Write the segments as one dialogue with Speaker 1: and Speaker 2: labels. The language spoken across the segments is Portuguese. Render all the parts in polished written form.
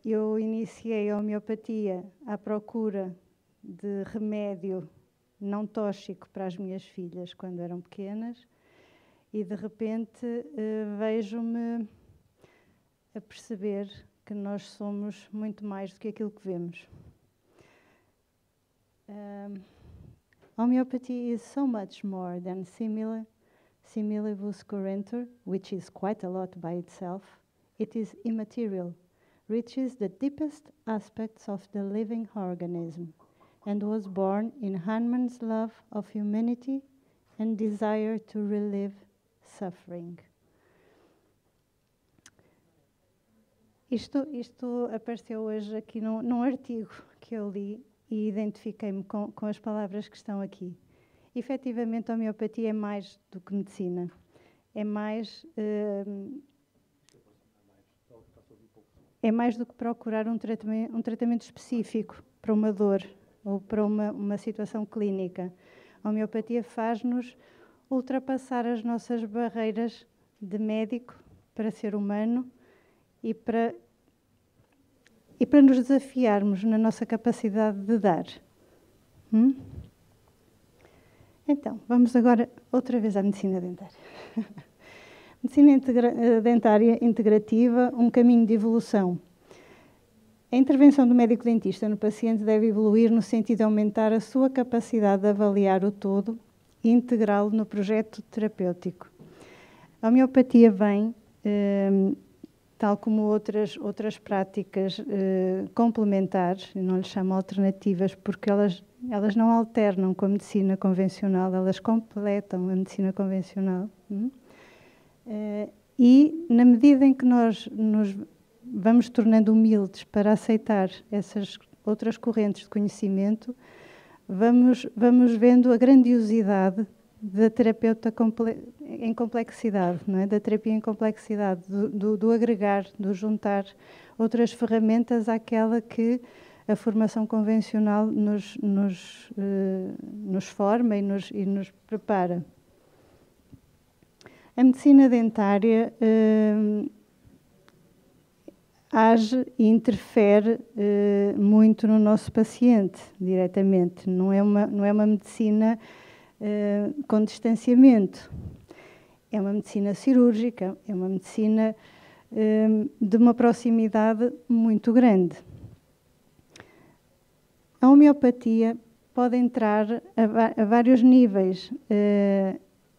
Speaker 1: Eu iniciei a homeopatia à procura de remédio não tóxico para as minhas filhas quando eram pequenas e, de repente, vejo-me a perceber que nós somos muito mais do que aquilo que vemos. Homeopathy is so much more than similibus curantur, which is quite a lot by itself. It is immaterial, reaches the deepest aspects of the living organism, and was born in Hahnemann's love of humanity and desire to relieve suffering. Isto apareceu hoje aqui num artigo que eu li e identifiquei-me com as palavras que estão aqui. Efetivamente, a homeopatia é mais do que medicina. É mais do que procurar um tratamento específico para uma dor ou para uma situação clínica. A homeopatia faz-nos ultrapassar as nossas barreiras de médico para ser humano e para nos desafiarmos na nossa capacidade de dar. Então, vamos agora outra vez à medicina dentária. Medicina dentária integrativa, um caminho de evolução. A intervenção do médico dentista no paciente deve evoluir no sentido de aumentar a sua capacidade de avaliar o todo e integrá-lo no projeto terapêutico. A homeopatia vem, tal como outras práticas complementares, não lhes chamo alternativas, porque elas não alternam com a medicina convencional, elas completam a medicina convencional. E, na medida em que nós nos vamos tornando humildes para aceitar essas outras correntes de conhecimento, vamos vendo a grandiosidade da terapeuta em complexidade, não é? Da terapia em complexidade, do agregar, do juntar outras ferramentas àquela que a formação convencional nos forma e nos prepara. A medicina dentária age e interfere muito no nosso paciente, diretamente. Não é uma medicina com distanciamento. É uma medicina cirúrgica, é uma medicina de uma proximidade muito grande. A homeopatia pode entrar a vários níveis.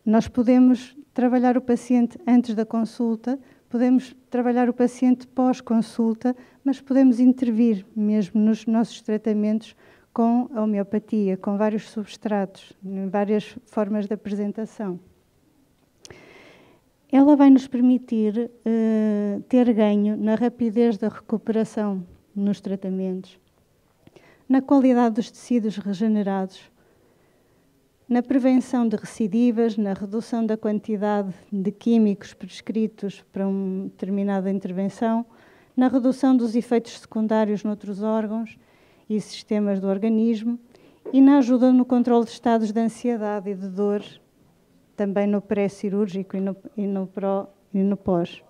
Speaker 1: Nós podemos trabalhar o paciente antes da consulta, podemos trabalhar o paciente pós-consulta, mas podemos intervir mesmo nos nossos tratamentos com a homeopatia, com vários substratos, várias formas de apresentação. Ela vai nos permitir ter ganho na rapidez da recuperação nos tratamentos, na qualidade dos tecidos regenerados, na prevenção de recidivas, na redução da quantidade de químicos prescritos para uma determinada intervenção, na redução dos efeitos secundários noutros órgãos e sistemas do organismo e na ajuda no controle de estados de ansiedade e de dor, também no pré-cirúrgico e no pós.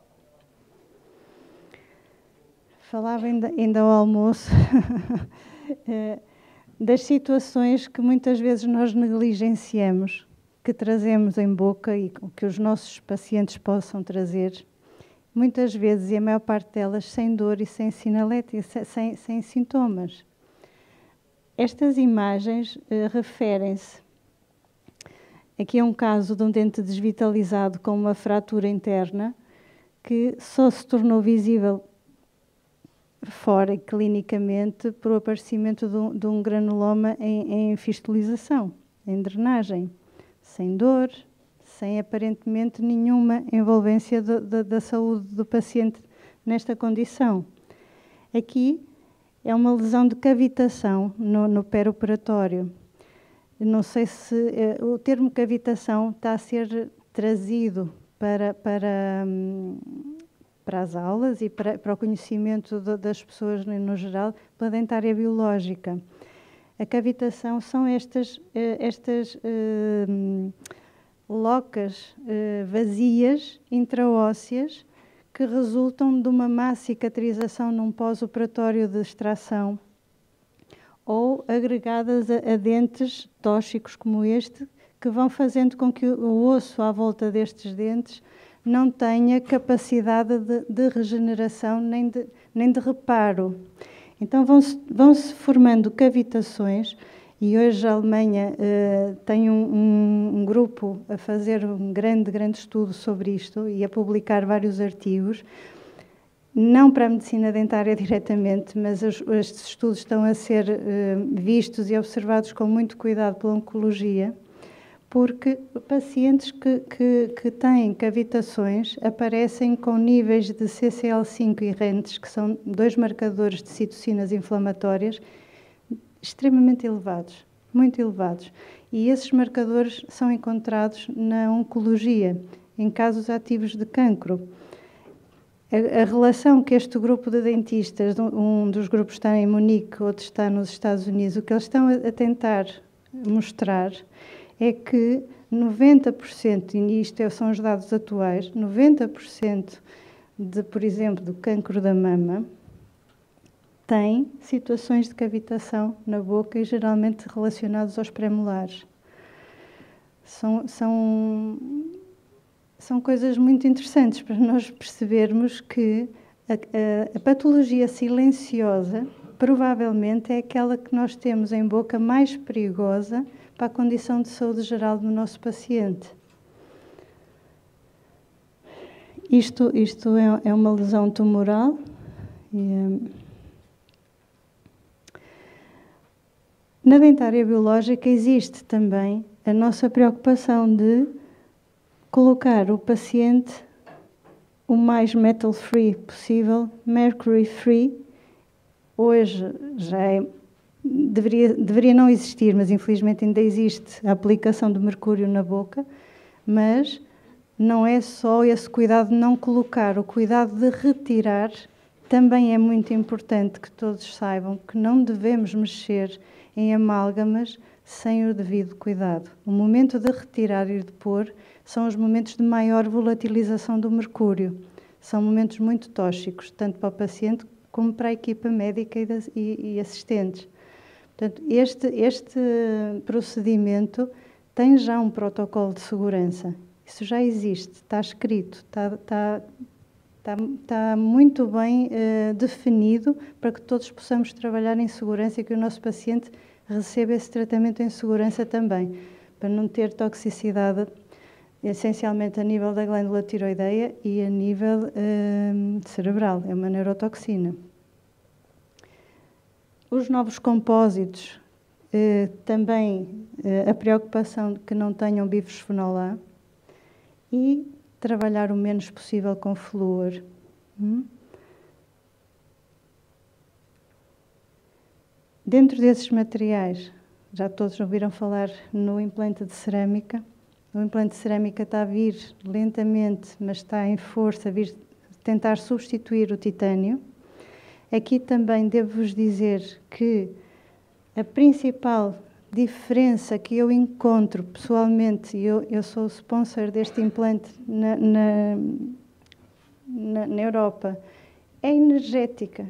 Speaker 1: Falava ainda ao almoço das situações que muitas vezes nós negligenciamos, que trazemos em boca e que os nossos pacientes possam trazer, muitas vezes, e a maior parte delas, sem dor e sem sinalética, sem sintomas. Estas imagens referem-se aqui a um caso de um dente desvitalizado com uma fratura interna que só se tornou visível fora, clinicamente, por o aparecimento de um granuloma em fistulização, em drenagem, sem dor, sem aparentemente nenhuma envolvência da saúde do paciente nesta condição. Aqui é uma lesão de cavitação no perioperatório. Não sei se o termo cavitação está a ser trazido para as aulas e para o conhecimento das pessoas no geral, pela dentária biológica. A cavitação são estas locas vazias, intraósseas, que resultam de uma má cicatrização num pós-operatório de extração ou agregadas a dentes tóxicos como este, que vão fazendo com que o osso à volta destes dentes não tenha capacidade de regeneração nem de reparo. Então vão-se formando cavitações, e hoje a Alemanha tem um grupo a fazer um grande estudo sobre isto e a publicar vários artigos, não para a medicina dentária diretamente, mas estes estudos estão a ser vistos e observados com muito cuidado pela oncologia, porque pacientes que têm cavitações aparecem com níveis de CCL5 e RENTs, que são 2 marcadores de citocinas inflamatórias, extremamente elevados, muito elevados. E esses marcadores são encontrados na oncologia, em casos ativos de cancro. A relação que este grupo de dentistas, um dos grupos está em Munique, outro está nos Estados Unidos, o que eles estão a tentar mostrar é que 90%, e isto são os dados atuais, 90% por exemplo, do cancro da mama tem situações de cavitação na boca e geralmente relacionados aos premolares. São coisas muito interessantes para nós percebermos que a patologia silenciosa provavelmente é aquela que nós temos em boca mais perigosa para a condição de saúde geral do nosso paciente. Isto é uma lesão tumoral. Na dentária biológica existe também a nossa preocupação de colocar o paciente o mais metal-free possível, mercury-free. Hoje já deveria não existir, mas infelizmente ainda existe a aplicação de mercúrio na boca, mas não é só esse cuidado de não colocar, o cuidado de retirar também é muito importante que todos saibam que não devemos mexer em amálgamas sem o devido cuidado. O momento de retirar e de pôr são os momentos de maior volatilização do mercúrio. São momentos muito tóxicos, tanto para o paciente como para a equipa médica e assistentes. Portanto, este procedimento tem já um protocolo de segurança. Isso já existe, está escrito, está muito bem definido para que todos possamos trabalhar em segurança e que o nosso paciente receba esse tratamento em segurança também, para não ter toxicidade, essencialmente a nível da glândula tiroideia e a nível cerebral, é uma neurotoxina. Os novos compósitos, também a preocupação de que não tenham bifosfonol A e trabalhar o menos possível com flúor. Dentro desses materiais, já todos ouviram falar no implante de cerâmica. O implante de cerâmica está a vir lentamente, mas está em força a vir tentar substituir o titânio. Aqui também devo-vos dizer que a principal diferença que eu encontro pessoalmente, e eu sou o sponsor deste implante na Europa, é energética.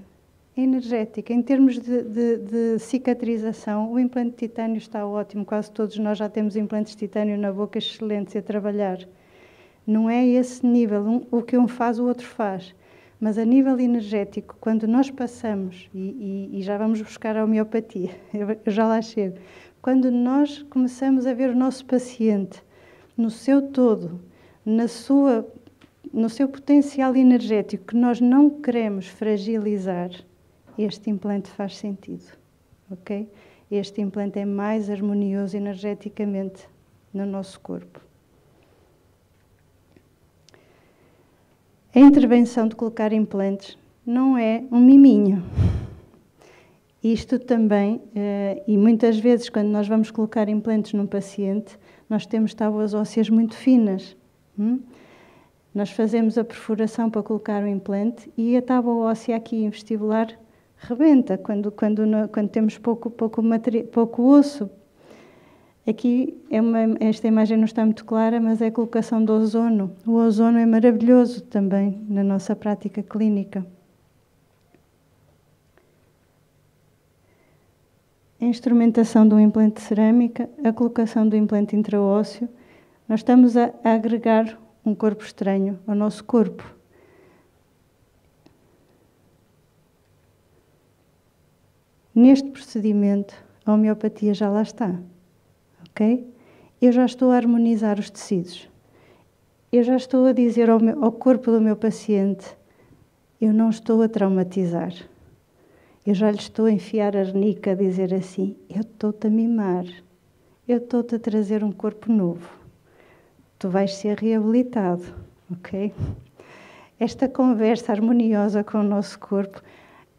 Speaker 1: Em termos de cicatrização, o implante de titânio está ótimo, quase todos nós já temos implantes de titânio na boca excelentes a trabalhar. Não é esse nível, o que um faz, o outro faz. Mas a nível energético, quando nós passamos, e já vamos buscar a homeopatia, eu já lá chego, quando nós começamos a ver o nosso paciente no seu todo, no seu potencial energético, que nós não queremos fragilizar, este implante faz sentido, ok? Este implante é mais harmonioso energeticamente no nosso corpo. A intervenção de colocar implantes não é um miminho. Isto também, e muitas vezes quando nós vamos colocar implantes num paciente, nós temos tábuas ósseas muito finas. Nós fazemos a perfuração para colocar o implante e a tábua óssea aqui em vestibular rebenta quando temos pouco osso. Aqui, esta imagem não está muito clara, mas é a colocação do ozono. O ozono é maravilhoso também na nossa prática clínica. A instrumentação do implante de cerâmica, a colocação do implante intraósseo, nós estamos a agregar um corpo estranho ao nosso corpo. Neste procedimento, a homeopatia já lá está. Ok? Eu já estou a harmonizar os tecidos. Eu já estou a dizer ao corpo do meu paciente, eu não estou a traumatizar. Eu já lhe estou a enfiar a arnica, a dizer assim, eu estou-te a mimar. Eu estou-te a trazer um corpo novo. Tu vais ser reabilitado. Ok? Esta conversa harmoniosa com o nosso corpo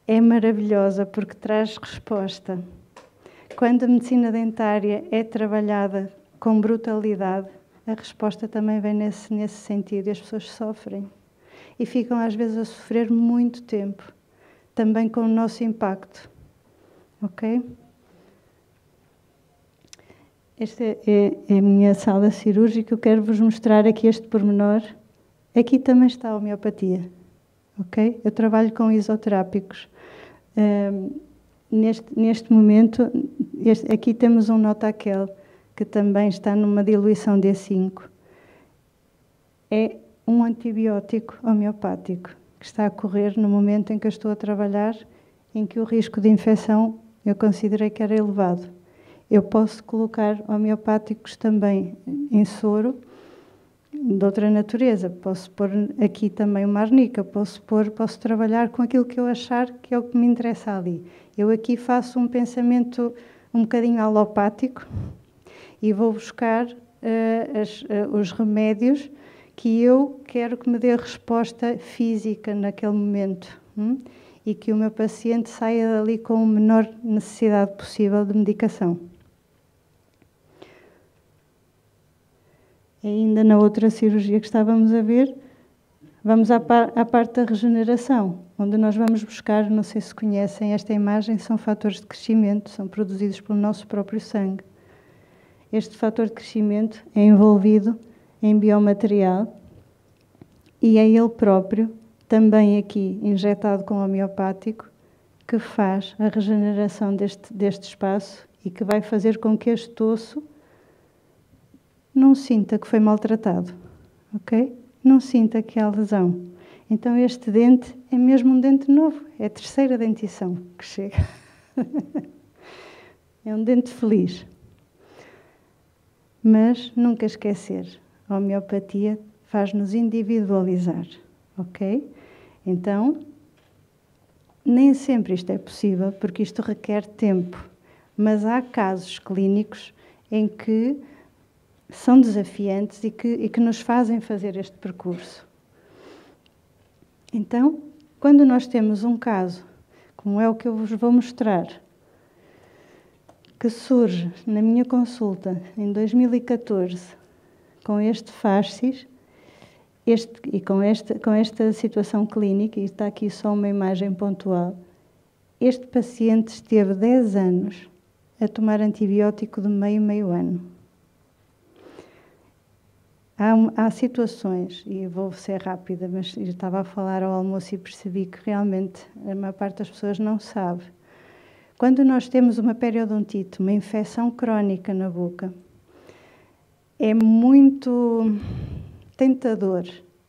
Speaker 1: é maravilhosa porque traz resposta. Quando a medicina dentária é trabalhada com brutalidade, a resposta também vem nesse sentido e as pessoas sofrem. E ficam às vezes a sofrer muito tempo, também com o nosso impacto. Ok? Esta é a minha sala cirúrgica. Eu quero vos mostrar aqui este pormenor. Aqui também está a homeopatia. Ok? Eu trabalho com isoterápicos. Neste momento, aqui temos um Notakel, que também está numa diluição de E5. É um antibiótico homeopático que está a correr no momento em que eu estou a trabalhar, em que o risco de infecção eu considerei que era elevado. Eu posso colocar homeopáticos também em soro, de outra natureza. Posso pôr aqui também uma arnica, posso trabalhar com aquilo que eu achar que é o que me interessa ali. Eu aqui faço um pensamento um bocadinho alopático e vou buscar os remédios que eu quero que me dê resposta física naquele momento e que o meu paciente saia dali com a menor necessidade possível de medicação. Ainda na outra cirurgia que estávamos a ver, vamos à parte da regeneração, onde nós vamos buscar, não sei se conhecem esta imagem, são fatores de crescimento, são produzidos pelo nosso próprio sangue. Este fator de crescimento é envolvido em biomaterial e é ele próprio, também aqui injetado com homeopático, que faz a regeneração deste espaço e que vai fazer com que este osso não sinta que foi maltratado, ok? Não sinta que há lesão. Então este dente é mesmo um dente novo, é a terceira dentição que chega. É um dente feliz. Mas nunca esquecer, a homeopatia faz-nos individualizar, ok? Então, nem sempre isto é possível, porque isto requer tempo. Mas há casos clínicos em que são desafiantes e que nos fazem fazer este percurso. Então, quando nós temos um caso, como é o que eu vos vou mostrar, que surge na minha consulta em 2014, com este fascis, e com esta situação clínica, e está aqui só uma imagem pontual, este paciente esteve 10 anos a tomar antibiótico de meio ano. Há situações, e vou ser rápida, mas eu estava a falar ao almoço e percebi que realmente a maior parte das pessoas não sabe. Quando nós temos uma periodontite, uma infecção crónica na boca, é muito tentador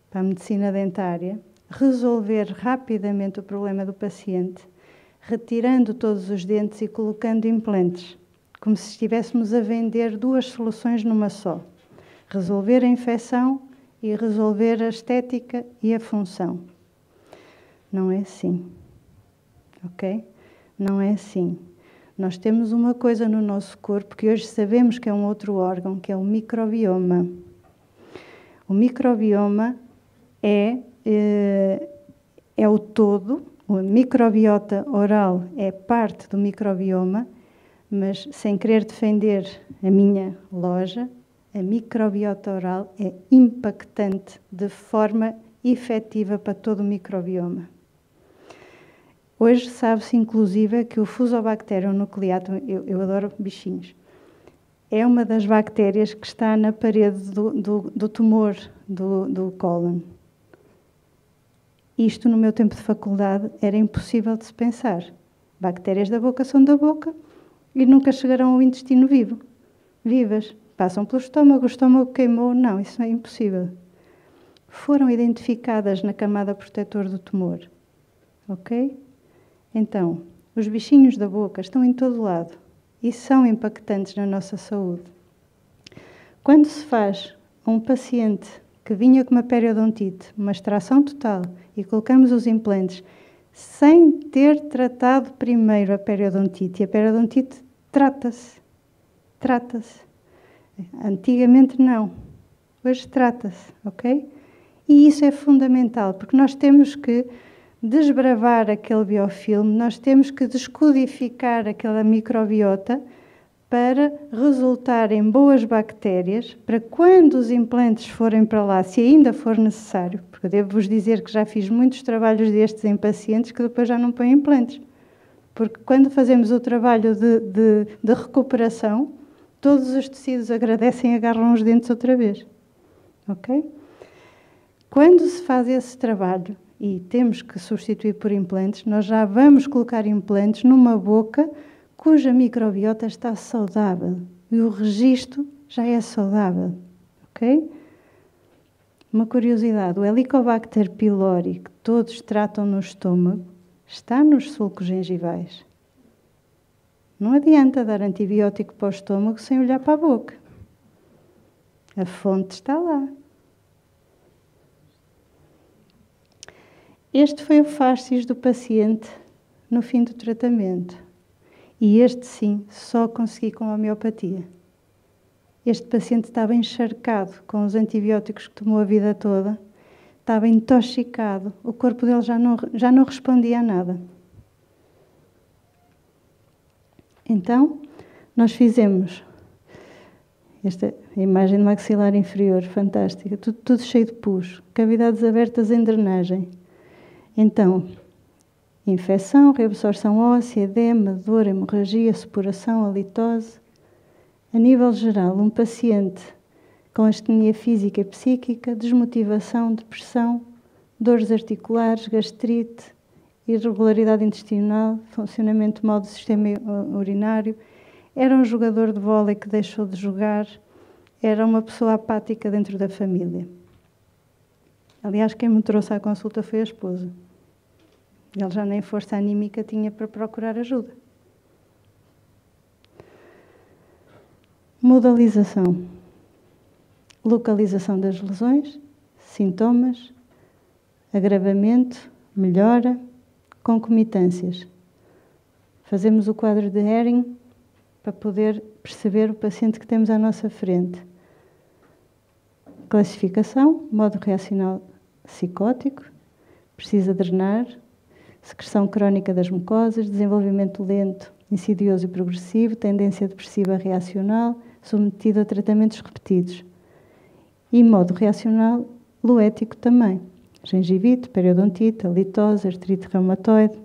Speaker 1: para a medicina dentária resolver rapidamente o problema do paciente, retirando todos os dentes e colocando implantes, como se estivéssemos a vender duas soluções numa só. Resolver a infecção e resolver a estética e a função. Não é assim, ok? Não é assim. Nós temos uma coisa no nosso corpo que hoje sabemos que é um outro órgão, que é o microbioma. O microbioma é o todo, a microbiota oral é parte do microbioma, mas sem querer defender a minha loja, a microbiota oral é impactante de forma efetiva para todo o microbioma. Hoje sabe-se, inclusive, que o Fusobacterium nucleatum, eu adoro bichinhos, é uma das bactérias que está na parede do tumor do cólon. Isto, no meu tempo de faculdade, era impossível de se pensar. Bactérias da boca são da boca e nunca chegarão ao intestino vivas. Passam pelo estômago, o estômago queimou. Não, isso é impossível. Foram identificadas na camada protetora do tumor. Ok? Então, os bichinhos da boca estão em todo lado e são impactantes na nossa saúde. Quando se faz um paciente que vinha com uma periodontite, uma extração total, e colocamos os implantes sem ter tratado primeiro a periodontite, e a periodontite trata-se. Antigamente não. Hoje trata-se, ok? E isso é fundamental, porque nós temos que desbravar aquele biofilme, nós temos que descodificar aquela microbiota para resultar em boas bactérias, para quando os implantes forem para lá, se ainda for necessário, porque eu devo-vos dizer que já fiz muitos trabalhos destes em pacientes que depois já não põem implantes. Porque quando fazemos o trabalho de recuperação, todos os tecidos agradecem e agarram os dentes outra vez. Ok? Quando se faz esse trabalho e temos que substituir por implantes, nós já vamos colocar implantes numa boca cuja microbiota está saudável e o registro já é saudável. Ok? Uma curiosidade, o Helicobacter pylori, que todos tratam no estômago, está nos sulcos gengivais. Não adianta dar antibiótico para o estômago sem olhar para a boca. A fonte está lá. Este foi o fascis do paciente no fim do tratamento. E este, sim, só consegui com a homeopatia. Este paciente estava encharcado com os antibióticos que tomou a vida toda, estava intoxicado, o corpo dele já não respondia a nada. Então, nós fizemos esta imagem do maxilar inferior, fantástica, tudo cheio de pus, cavidades abertas em drenagem. Então, infecção, reabsorção óssea, edema, dor, hemorragia, supuração, halitose. A nível geral, um paciente com astenia física e psíquica, desmotivação, depressão, dores articulares, gastrite, irregularidade intestinal, funcionamento mau do sistema urinário. Era um jogador de vôlei que deixou de jogar, era uma pessoa apática dentro da família. Aliás, quem me trouxe à consulta foi a esposa. Ele já nem força anímica tinha para procurar ajuda. Modalização. Localização das lesões, sintomas, agravamento, melhora, concomitâncias. Fazemos o quadro de Hering para poder perceber o paciente que temos à nossa frente. Classificação, modo reacional psicótico, precisa drenar, secreção crónica das mucosas, desenvolvimento lento, insidioso e progressivo, tendência depressiva reacional, submetido a tratamentos repetidos. E modo reacional luético também. Gengivite, periodontite, halitose, artrite reumatoide.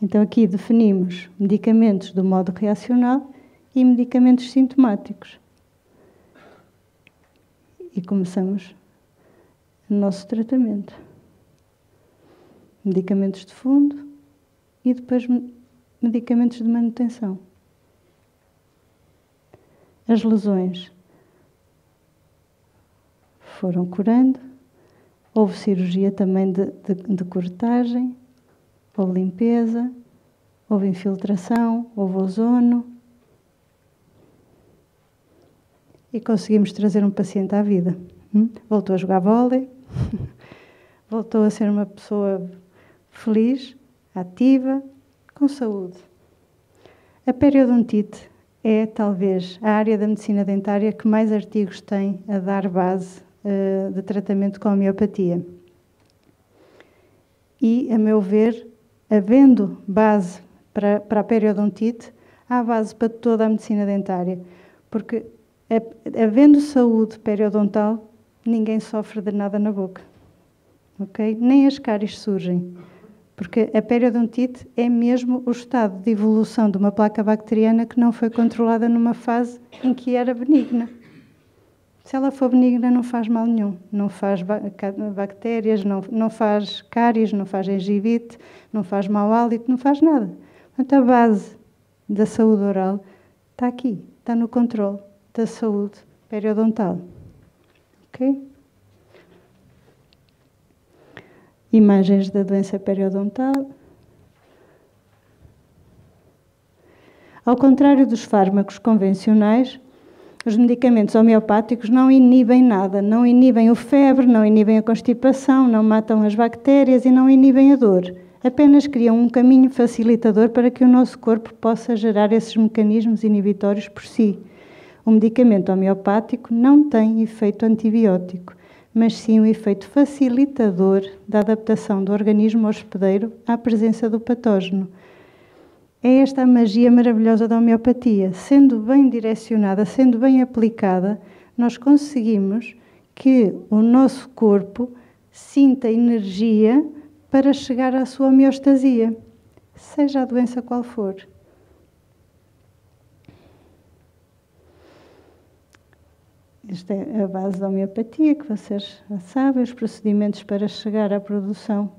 Speaker 1: Então aqui definimos medicamentos do modo reacional e medicamentos sintomáticos. E começamos o nosso tratamento. Medicamentos de fundo e depois medicamentos de manutenção. As lesões foram curando, houve cirurgia também de cortagem, houve limpeza, houve infiltração, houve ozono e conseguimos trazer um paciente à vida. Voltou a jogar vôlei, voltou a ser uma pessoa feliz, ativa, com saúde. A periodontite é, talvez, a área da medicina dentária que mais artigos tem a dar base de tratamento com homeopatia. E, a meu ver, havendo base para a periodontite, há base para toda a medicina dentária. Porque, havendo saúde periodontal, ninguém sofre de nada na boca. Okay? Nem as cáries surgem. Porque a periodontite é mesmo o estado de evolução de uma placa bacteriana que não foi controlada numa fase em que era benigna. Se ela for benigna, não faz mal nenhum. Não faz bactérias, não faz cáries, não faz gengivite, não faz mau hálito, não faz nada. Portanto, a base da saúde oral está aqui, está no controle da saúde periodontal. Ok? Imagens da doença periodontal. Ao contrário dos fármacos convencionais, os medicamentos homeopáticos não inibem nada, não inibem o febre, não inibem a constipação, não matam as bactérias e não inibem a dor. Apenas criam um caminho facilitador para que o nosso corpo possa gerar esses mecanismos inibitórios por si. O medicamento homeopático não tem efeito antibiótico, mas sim um efeito facilitador da adaptação do organismo hospedeiro à presença do patógeno. É esta a magia maravilhosa da homeopatia. Sendo bem direcionada, sendo bem aplicada, nós conseguimos que o nosso corpo sinta energia para chegar à sua homeostasia, seja a doença qual for. Esta é a base da homeopatia, que vocês já sabem, os procedimentos para chegar à produção.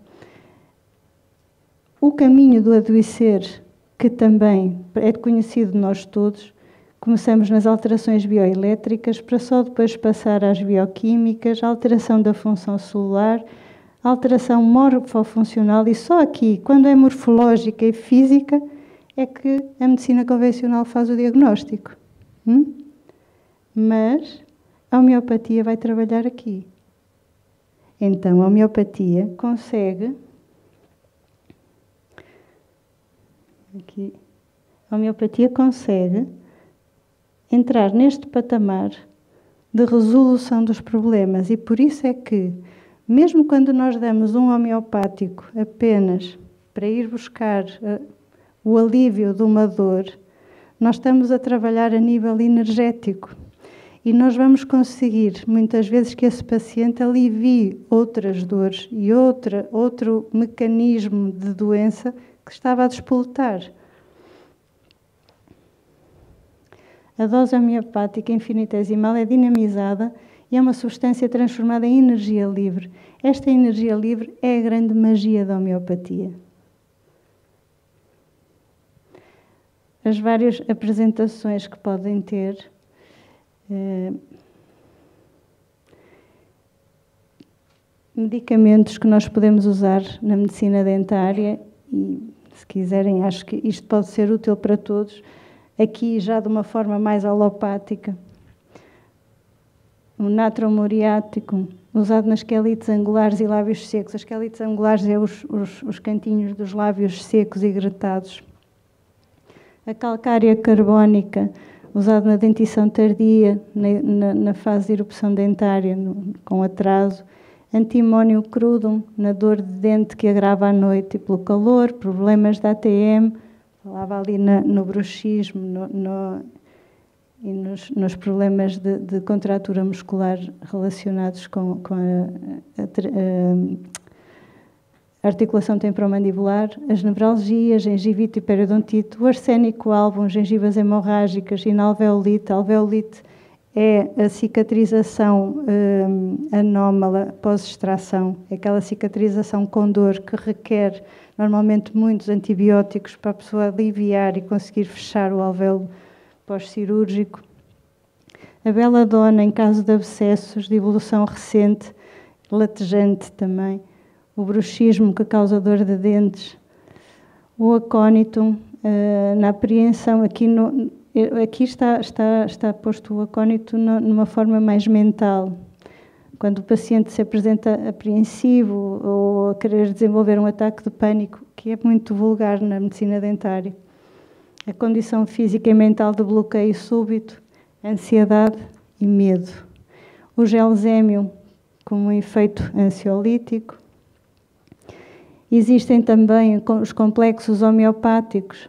Speaker 1: O caminho do adoecer, que também é conhecido de nós todos, começamos nas alterações bioelétricas, para só depois passar às bioquímicas, alteração da função celular, alteração morfofuncional, e só aqui, quando é morfológica e física, é que a medicina convencional faz o diagnóstico. Mas a homeopatia vai trabalhar aqui. Então, a homeopatia consegue... A homeopatia consegue entrar neste patamar de resolução dos problemas, e por isso é que, mesmo quando nós damos um homeopático apenas para ir buscar o alívio de uma dor, nós estamos a trabalhar a nível energético e nós vamos conseguir, muitas vezes, que esse paciente alivie outras dores e outro mecanismo de doença que estava a despoletar. A dose homeopática infinitesimal é dinamizada e é uma substância transformada em energia livre. Esta energia livre é a grande magia da homeopatia. As várias apresentações que podem ter, medicamentos que nós podemos usar na medicina dentária, e se quiserem, acho que isto pode ser útil para todos, aqui já de uma forma mais alopática. O natron muriático, usado nas quelites angulares e lábios secos. As quelites angulares é os cantinhos dos lábios secos e gretados. A calcária carbónica, usado na dentição tardia, na fase de erupção dentária, com atraso. Antimónio crudum, na dor de dente que agrava à noite e pelo calor, problemas da ATM, falava ali no bruxismo e nos problemas de contratura muscular relacionados com a articulação temporomandibular, as nevralgias, gengivite e periodontite, o arsénico alvo, gengivas hemorrágicas, inalveolite. A alveolite é a cicatrização anómala pós-extração, é aquela cicatrização com dor que requer normalmente muitos antibióticos para a pessoa aliviar e conseguir fechar o alvéolo pós-cirúrgico. A beladona, em caso de abscessos de evolução recente, latejante também. O bruxismo, que causa dor de dentes. O acónito, na apreensão, aqui está posto o acónito numa forma mais mental. Quando o paciente se apresenta apreensivo ou a querer desenvolver um ataque de pânico, que é muito vulgar na medicina dentária. A condição física e mental de bloqueio súbito, ansiedade e medo. O gelzémio, como um efeito ansiolítico. Existem também os complexos homeopáticos.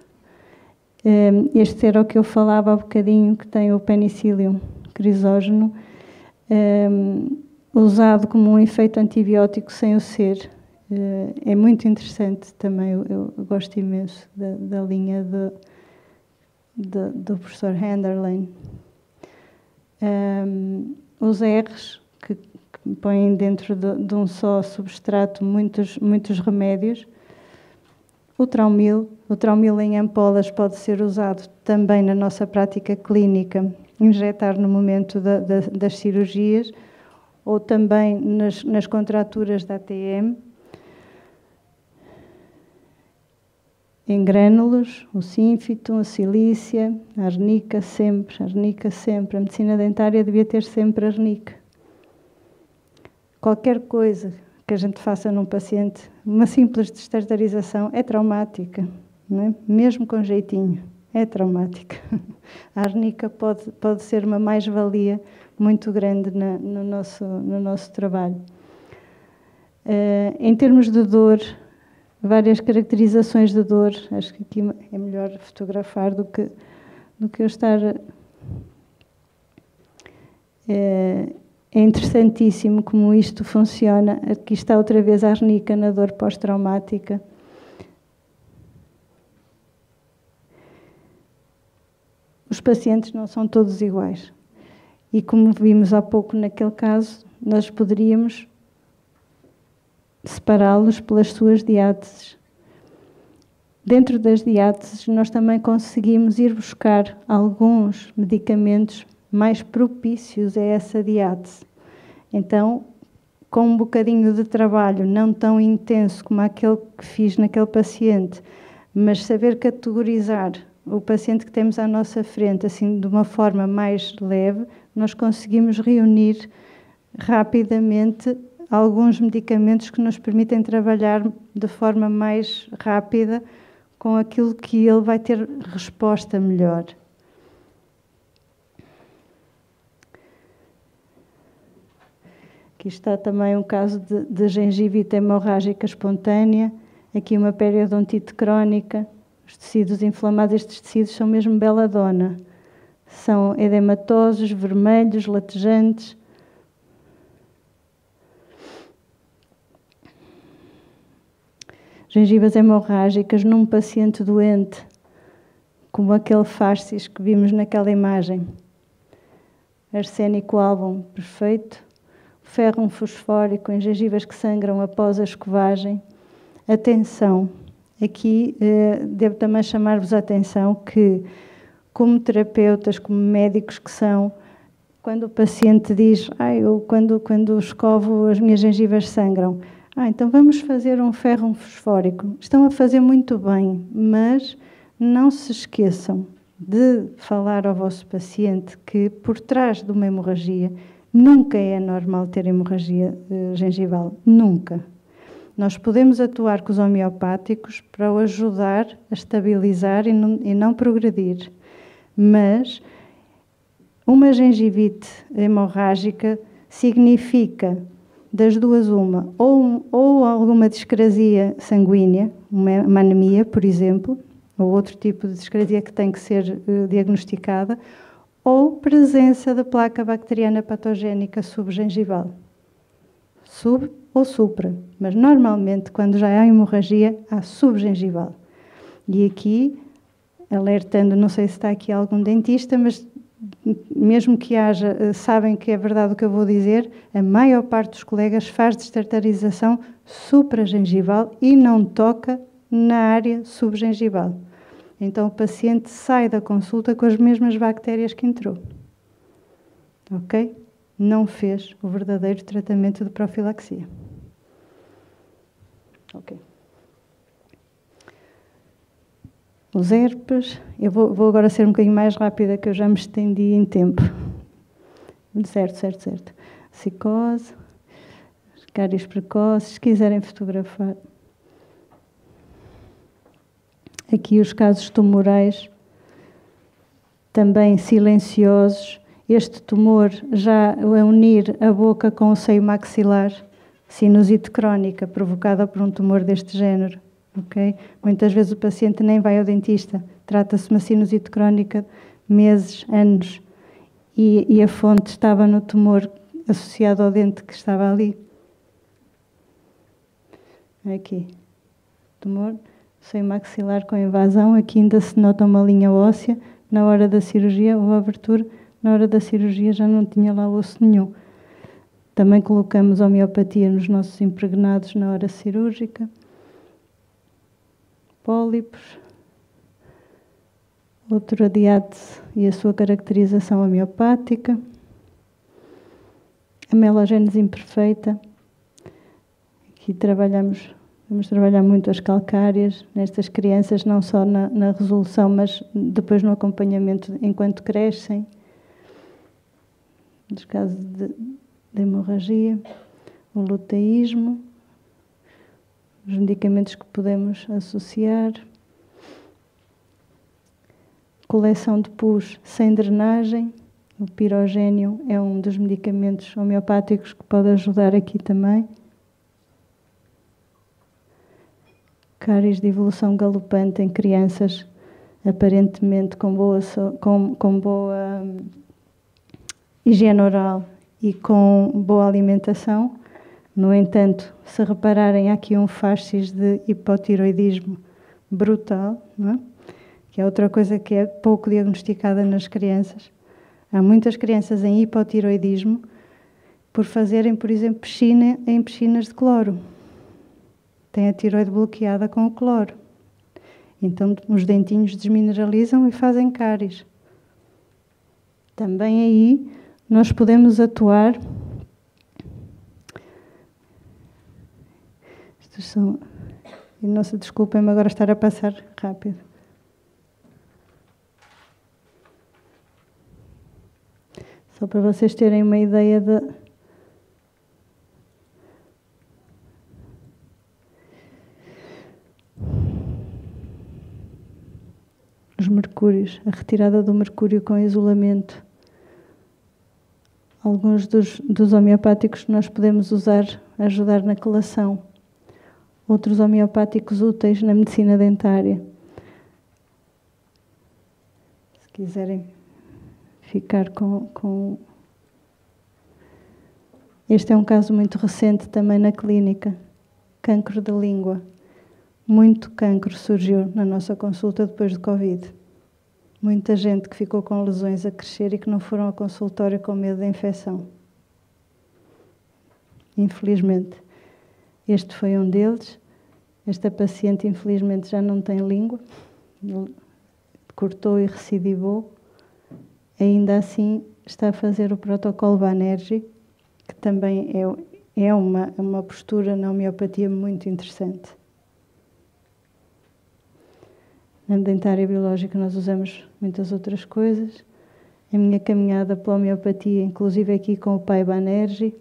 Speaker 1: Este era o que eu falava há bocadinho, que tem o penicillium crisógeno, usado como um efeito antibiótico sem o ser. É muito interessante também, eu gosto imenso da linha do professor Henderlin. Os R's, que põem dentro de um só substrato muitos remédios. O Traumil em ampolas pode ser usado também na nossa prática clínica, injetar no momento das cirurgias, ou também nas contraturas da ATM. Em grânulos, o sínfito, a silícia, a arnica sempre. A medicina dentária devia ter sempre arnica. Qualquer coisa que a gente faça num paciente, uma simples destartarização, é traumática, não é? Mesmo com jeitinho, é traumática. A arnica pode ser uma mais-valia muito grande no nosso trabalho. Em termos de dor, várias caracterizações de dor. Acho que aqui é melhor fotografar do que eu estar... É interessantíssimo como isto funciona. Aqui está outra vez a arnica na dor pós-traumática. Os pacientes não são todos iguais. E como vimos há pouco naquele caso, nós poderíamos separá-los pelas suas diáteses. Dentro das diáteses, nós também conseguimos ir buscar alguns medicamentos mais propícios a essa diátese. Então, com um bocadinho de trabalho não tão intenso como aquele que fiz naquele paciente, mas saber categorizar o paciente que temos à nossa frente, assim, de uma forma mais leve, nós conseguimos reunir rapidamente alguns medicamentos que nos permitem trabalhar de forma mais rápida com aquilo que ele vai ter resposta melhor. Aqui está também um caso de gengivite hemorrágica espontânea, aqui uma periodontite crónica, os tecidos inflamados, estes tecidos são mesmo beladona, são edematosos, vermelhos, latejantes. Gengivas hemorrágicas num paciente doente, como aquele fascis que vimos naquela imagem. Arsénico album, perfeito. Ferrum fosfórico em gengivas que sangram após a escovagem. Atenção, aqui devo também chamar-vos a atenção que, como terapeutas, como médicos que são, quando o paciente diz, eu quando escovo as minhas gengivas sangram, então vamos fazer um ferrum fosfórico. Estão a fazer muito bem, mas não se esqueçam de falar ao vosso paciente que por trás de uma hemorragia nunca é normal ter hemorragia gengival, nunca. Nós podemos atuar com os homeopáticos para o ajudar a estabilizar e não progredir, mas uma gengivite hemorrágica significa das duas uma, ou alguma discrasia sanguínea, uma anemia, por exemplo, ou outro tipo de discrasia que tem que ser diagnosticada, ou presença de placa bacteriana patogénica subgengival. Sub ou supra, mas normalmente quando já há hemorragia, há subgengival. E aqui, alertando, não sei se está aqui algum dentista, mas mesmo que haja, sabem que é verdade o que eu vou dizer, a maior parte dos colegas faz destartarização supragengival e não toca na área subgengival. Então o paciente sai da consulta com as mesmas bactérias que entrou. Ok? Não fez o verdadeiro tratamento de profilaxia. Ok. Os herpes, eu vou agora ser um bocadinho mais rápida, que eu já me estendi em tempo. Certo. Psicose, cáries precoces, se quiserem fotografar. Aqui os casos tumorais, também silenciosos. Este tumor já a unir a boca com o seio maxilar, sinusite crónica provocada por um tumor deste género. Okay? Muitas vezes o paciente nem vai ao dentista, trata-se de uma sinusite crónica, meses, anos, e a fonte estava no tumor associado ao dente que estava ali. aqui, tumor, seio maxilar com invasão, aqui ainda se nota uma linha óssea, na hora da cirurgia houve abertura, na hora da cirurgia já não tinha lá osso nenhum. Também colocamos homeopatia nos nossos impregnados na hora cirúrgica. Pólipos. Outro adiate e a sua caracterização homeopática. A melogênese imperfeita. Aqui vamos trabalhar muito as calcárias nestas crianças, não só na resolução, mas depois no acompanhamento enquanto crescem. Nos casos de hemorragia, o luteísmo, os medicamentos que podemos associar, coleção de pus sem drenagem, o pirogénio é um dos medicamentos homeopáticos que pode ajudar aqui também. Cáries de evolução galopante em crianças aparentemente com boa higiene oral e com boa alimentação. No entanto, se repararem, há aqui um fascis de hipotiroidismo brutal, não é? Que é outra coisa que é pouco diagnosticada nas crianças. Há muitas crianças em hipotiroidismo por fazerem, por exemplo, piscina em piscinas de cloro. Tem a tiroide bloqueada com o cloro. Então, os dentinhos desmineralizam e fazem cáries. Também aí nós podemos atuar. Estes são. E nossa, desculpem-me agora estar a passar rápido. Só para vocês terem uma ideia de. Os mercúrios, a retirada do mercúrio com isolamento. Alguns dos homeopáticos que nós podemos usar, ajudar na quelação. Outros homeopáticos úteis na medicina dentária. Se quiserem ficar com... Este é um caso muito recente também na clínica. Cancro da língua. Muito cancro surgiu na nossa consulta depois do Covid. Muita gente que ficou com lesões a crescer e que não foram ao consultório com medo da infecção. Infelizmente. Este foi um deles. Esta paciente, infelizmente, já não tem língua. Cortou e recidivou. Ainda assim, está a fazer o protocolo Banerjee, que também é uma postura na homeopatia muito interessante. Na dentária biológica nós usamos muitas outras coisas. A minha caminhada pela homeopatia, inclusive aqui com o pai Banerjee.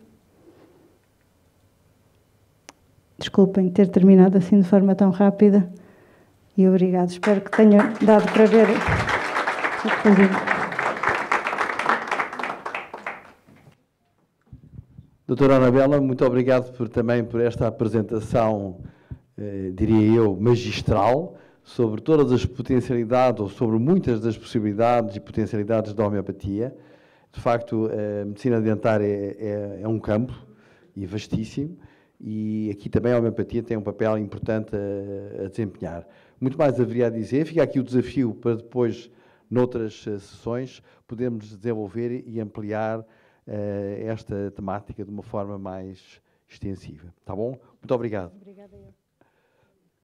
Speaker 1: Desculpem ter terminado assim de forma tão rápida. E obrigado. Espero que tenha dado para ver.
Speaker 2: Doutora Anabela, muito obrigado também por esta apresentação, diria eu, magistral, sobre todas as potencialidades, ou sobre muitas das possibilidades e potencialidades da homeopatia. De facto, a medicina dentária é um campo e vastíssimo, e aqui também a homeopatia tem um papel importante a desempenhar. Muito mais haveria a dizer, fica aqui o desafio para depois, noutras sessões, podermos desenvolver e ampliar esta temática de uma forma mais extensiva. Tá bom? Muito obrigado.
Speaker 1: Obrigada eu.